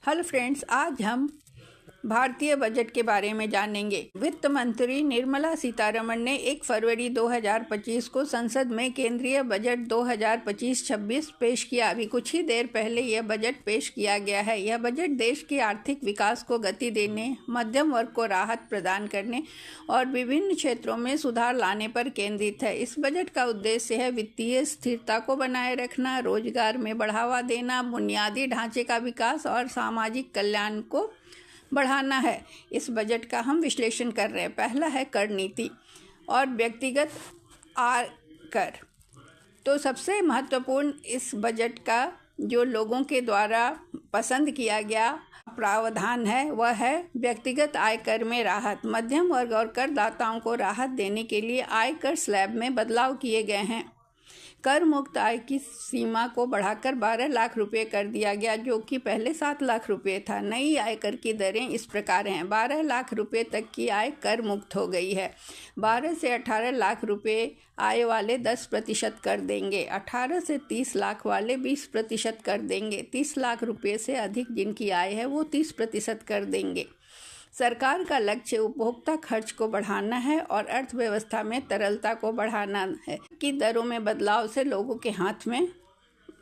Hello friends, आज हम भारतीय बजट के बारे में जानेंगे। वित्त मंत्री निर्मला सीतारमण ने 1 फरवरी 2025 को संसद में केंद्रीय बजट 2025-26 पेश किया। अभी कुछ ही देर पहले यह बजट पेश किया गया है। यह बजट देश के आर्थिक विकास को गति देने, मध्यम वर्ग को राहत प्रदान करने और विभिन्न क्षेत्रों में सुधार लाने पर केंद्रित है। इस बजट का उद्देश्य है वित्तीय स्थिरता को बनाए रखना, रोजगार में बढ़ावा देना, बुनियादी ढांचे का विकास और सामाजिक कल्याण को बढ़ाना है। इस बजट का हम विश्लेषण कर रहे हैं। पहला है कर नीति और व्यक्तिगत आय कर। तो सबसे महत्वपूर्ण इस बजट का जो लोगों के द्वारा पसंद किया गया प्रावधान है वह है व्यक्तिगत आयकर में राहत। मध्यम वर्ग और करदाताओं को राहत देने के लिए आयकर स्लैब में बदलाव किए गए हैं। कर मुक्त आय की सीमा को बढ़ाकर 12 लाख रुपए कर दिया गया, जो कि पहले 7 लाख रुपए था। नई आयकर की दरें इस प्रकार हैं। 12 लाख रुपए तक की आय कर मुक्त हो गई है। 12 से 18 लाख रुपए आय वाले 10% कर देंगे। 18 से 30 लाख वाले 20% कर देंगे। 30 लाख रुपए से अधिक जिनकी आय है वो 30% कर देंगे। सरकार का लक्ष्य उपभोक्ता खर्च को बढ़ाना है और अर्थव्यवस्था में तरलता को बढ़ाना है कि दरों में बदलाव से लोगों के हाथ में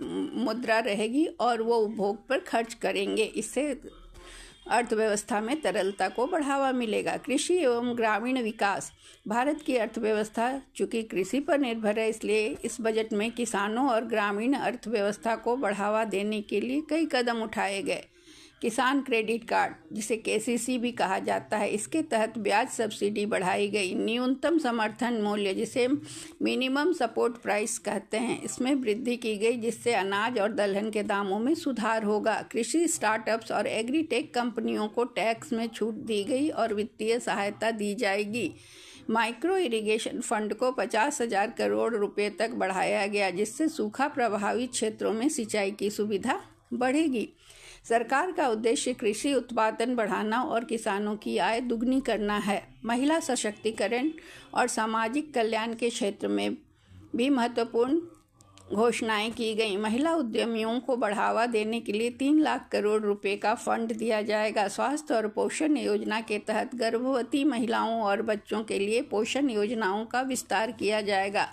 मुद्रा रहेगी और वो उपभोग पर खर्च करेंगे। इससे अर्थव्यवस्था में तरलता को बढ़ावा मिलेगा। कृषि एवं ग्रामीण विकास। भारत की अर्थव्यवस्था चूँकि कृषि पर निर्भर है, इसलिए इस बजट में किसानों और ग्रामीण अर्थव्यवस्था को बढ़ावा देने के लिए कई कदम उठाए गए। किसान क्रेडिट कार्ड, जिसे केसीसी भी कहा जाता है, इसके तहत ब्याज सब्सिडी बढ़ाई गई। न्यूनतम समर्थन मूल्य, जिसे मिनिमम सपोर्ट प्राइस कहते हैं, इसमें वृद्धि की गई, जिससे अनाज और दलहन के दामों में सुधार होगा। कृषि स्टार्टअप्स और एग्रीटेक कंपनियों को टैक्स में छूट दी गई और वित्तीय सहायता दी जाएगी। माइक्रो इरिगेशन फंड को 50,000 करोड़ रुपए तक बढ़ाया गया, जिससे सूखा प्रभावित क्षेत्रों में सिंचाई की सुविधा बढ़ेगी। सरकार का उद्देश्य कृषि उत्पादन बढ़ाना और किसानों की आय दुगनी करना है। महिला सशक्तिकरण और सामाजिक कल्याण के क्षेत्र में भी महत्वपूर्ण घोषणाएं की गई। महिला उद्यमियों को बढ़ावा देने के लिए 3 लाख करोड़ रुपए का फंड दिया जाएगा। स्वास्थ्य और पोषण योजना के तहत गर्भवती महिलाओं और बच्चों के लिए पोषण योजनाओं का विस्तार किया जाएगा।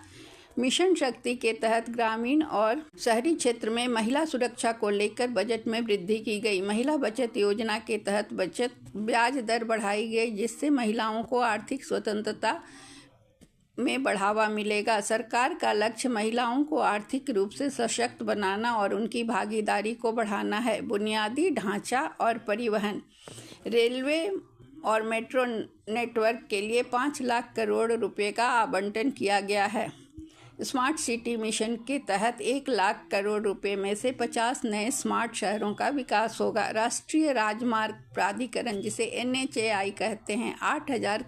मिशन शक्ति के तहत ग्रामीण और शहरी क्षेत्र में महिला सुरक्षा को लेकर बजट में वृद्धि की गई। महिला बचत योजना के तहत बचत ब्याज दर बढ़ाई गई, जिससे महिलाओं को आर्थिक स्वतंत्रता में बढ़ावा मिलेगा। सरकार का लक्ष्य महिलाओं को आर्थिक रूप से सशक्त बनाना और उनकी भागीदारी को बढ़ाना है। बुनियादी ढांचा और परिवहन। रेलवे और मेट्रो नेटवर्क के लिए 5 लाख करोड़ रुपए का आवंटन किया गया है। स्मार्ट सिटी मिशन के तहत 1 लाख करोड़ रुपए में से 50 नए स्मार्ट शहरों का विकास होगा। राष्ट्रीय राजमार्ग प्राधिकरण, जिसे NHAI कहते हैं, 8,000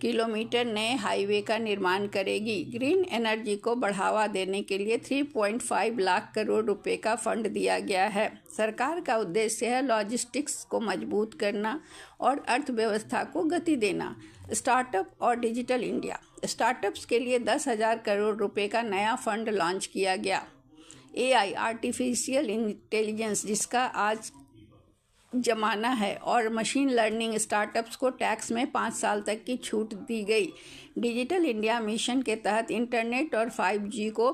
किलोमीटर नए हाईवे का निर्माण करेगी। ग्रीन एनर्जी को बढ़ावा देने के लिए 3.5 लाख करोड़ रुपए का फंड दिया गया है। सरकार का उद्देश्य है लॉजिस्टिक्स को मजबूत करना और अर्थव्यवस्था को गति देना। स्टार्टअप और डिजिटल इंडिया। स्टार्टअप्स के लिए 10,000 करोड़ रुपए का नया फंड लॉन्च किया गया। AI आर्टिफिशियल इंटेलिजेंस, जिसका आज जमाना है, और मशीन लर्निंग स्टार्टअप्स को टैक्स में 5 साल तक की छूट दी गई। डिजिटल इंडिया मिशन के तहत इंटरनेट और 5G को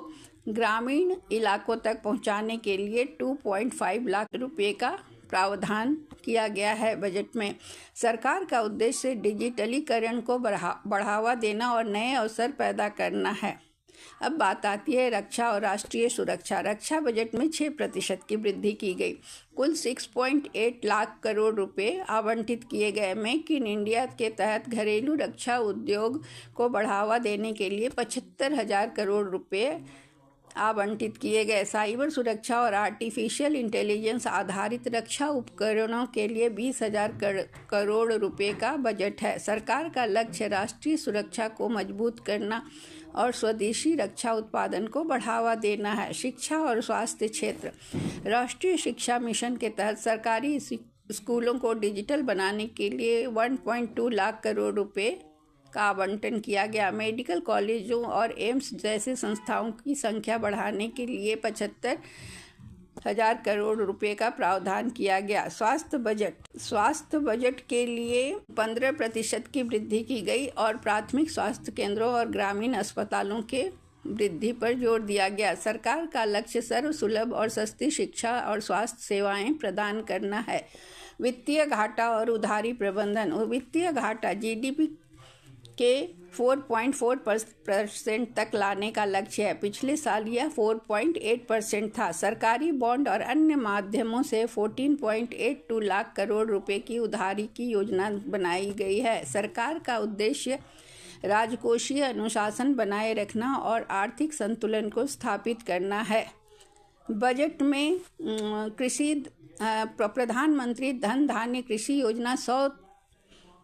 ग्रामीण इलाकों तक पहुंचाने के लिए 2.5 लाख रुपए का प्रावधान किया गया है। बजट में सरकार का उद्देश्य डिजिटलीकरण को बढ़ावा देना और नए अवसर पैदा करना है। अब बात आती है रक्षा और राष्ट्रीय सुरक्षा। रक्षा बजट में 6% की वृद्धि की गई। कुल 6.8 लाख करोड़ रुपए आवंटित किए गए। मेक इन इंडिया के तहत घरेलू रक्षा उद्योग को बढ़ावा देने के लिए 75,000 करोड़ रुपए आवंटित किए गए। साइबर सुरक्षा और आर्टिफिशियल इंटेलिजेंस आधारित रक्षा उपकरणों के लिए 20,000 करोड़ रुपए का बजट है। सरकार का लक्ष्य राष्ट्रीय सुरक्षा को मजबूत करना और स्वदेशी रक्षा उत्पादन को बढ़ावा देना है। शिक्षा और स्वास्थ्य क्षेत्र। राष्ट्रीय शिक्षा मिशन के तहत सरकारी स्कूलों को डिजिटल बनाने के लिए 1.2 लाख करोड़ रुपए का आवंटन किया गया। मेडिकल कॉलेजों और एम्स जैसे संस्थाओं की संख्या बढ़ाने के लिए 75 हजार करोड़ रुपए का प्रावधान किया गया। स्वास्थ्य बजट के लिए 15% की वृद्धि की गई और प्राथमिक स्वास्थ्य केंद्रों और ग्रामीण अस्पतालों के वृद्धि पर जोर दिया गया। सरकार का लक्ष्य सर्वसुलभ और सस्ती शिक्षा और स्वास्थ्य सेवाएं प्रदान करना है। वित्तीय घाटा और उधारी प्रबंधन। वित्तीय घाटा जीडीपी के 4.4% तक लाने का लक्ष्य है। पिछले साल यह 4.8% था। सरकारी बॉन्ड और अन्य माध्यमों से 14.82 लाख करोड़ रुपए की उधारी की योजना बनाई गई है। सरकार का उद्देश्य राजकोषीय अनुशासन बनाए रखना और आर्थिक संतुलन को स्थापित करना है। बजट में प्रधानमंत्री धन धान्य कृषि योजना 100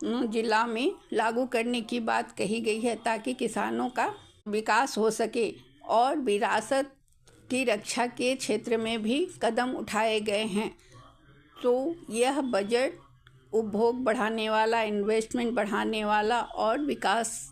जिला में लागू करने की बात कही गई है ताकि किसानों का विकास हो सके और विरासत की रक्षा के क्षेत्र में भी कदम उठाए गए हैं। तो यह बजट उपभोग बढ़ाने वाला, इन्वेस्टमेंट बढ़ाने वाला और विकास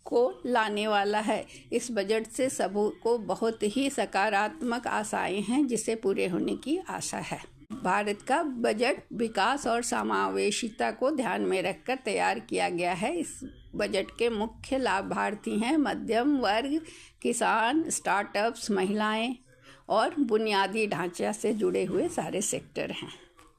को लाने वाला है। इस बजट से सबको बहुत ही सकारात्मक आशाएं हैं जिसे पूरे होने की आशा है। भारत का बजट विकास और समावेशिता को ध्यान में रखकर तैयार किया गया है। इस बजट के मुख्य लाभार्थी हैं मध्यम वर्ग, किसान, स्टार्टअप्स, महिलाएं और बुनियादी ढांचा से जुड़े हुए सारे सेक्टर हैं।